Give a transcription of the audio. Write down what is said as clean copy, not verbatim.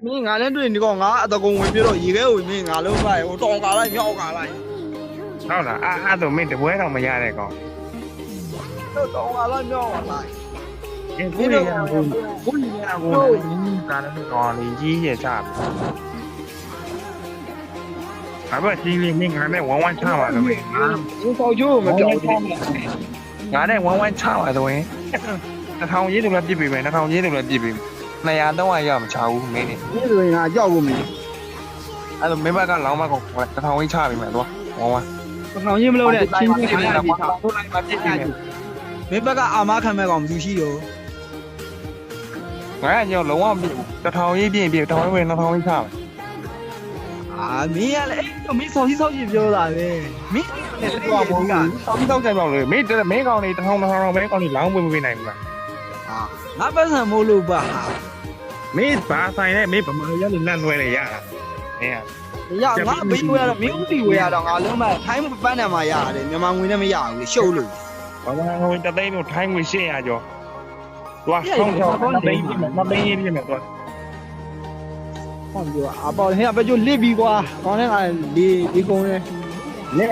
မင်းငါလည်းတွေ့နေကောငါအတကုံဝင်ပြတော့ရေခဲဝင်မင်းငါလုံးပါဟိုတောင်ကာလိုက်မြောက်ကာလိုက် ဟုတ်လားအဲ့ဒါမင်းတပွဲတော့မရတဲ့ကောင် တော့တောင်ကာလိုက်မြောက်ကာလိုက် ကိုရရကိုကိုရရကိုကားလည်းကောင်းလေးကြီးရချပြီအဘကြီးလေးမင်းငါနဲ့ဝမ်းဝမ်းချပါတော့မင်း ဒီပေါချိုးမပြောဘူး ငါနဲ့ဝမ်းဝမ်းချပါတော့ရင်2000ရေးတယ်လည်းပြစ်ပြီမယ်2000ရေးတယ်လည်းပြစ်ပြီ200 300ရမချဘူးမင်းနေ ဒီဆိုရင်ငါကြောက်ကုန်ပြီ အဲ့လိုမင်းဘက်ကလောင်းမကောင်1000ရေးချပြီမယ်တော့ဝမ်းဝမ်း ထောင်ချင်းမလို့တဲ့ချင်းချင်းခါရပြီ ထိုးလိုက်မှပြစ်ပြီမယ် မင်းဘက်ကအာမခံမဲ့ကောင်မရှိရော ငါကညလုံးဝမပြစ်ဘူး1000ရေးပြည့်ပြည့်1000ရေး2000ရေးချမယ် အာမင်းကလည်းအဲ့မင်းဆောင်းကြီးဆောက်ကြီးပြောတာပဲမင်းလည်း တော့ဘူးတောက်ကြိုက်ပါလို့မင်းမင်းကောင်နေ1000 2000မင်းကောင်နေလောင်းပေးနိုင်ဘူးလား အာငါပတ်စံမို့လို့ပါဟာ မင်းဘာဆိုင်လဲမင်းဗမာရလန့်လွဲလေရတာမင်းက ရငါဘေးဝဲတော့မင်းဥတီဝဲရတော့ငါလုံးမထိုင်းပန်းတယ်မှာရတယ်မြန်မာငွေနဲ့မရဘူးလေရှုပ်လို့ ဘာသာငွေတသိန်းတို့ထိုင်းငွေ800ကျော်သွားဆောင်းချောင်းမသိန်းပြည့်မယ်သွား ဟုတ်ပြီအပေါ်ဟဲ့ပဲကျလစ်ပြီးကွာကောင်းတဲ့ကလေဒီကုန်းနဲ့ လဲ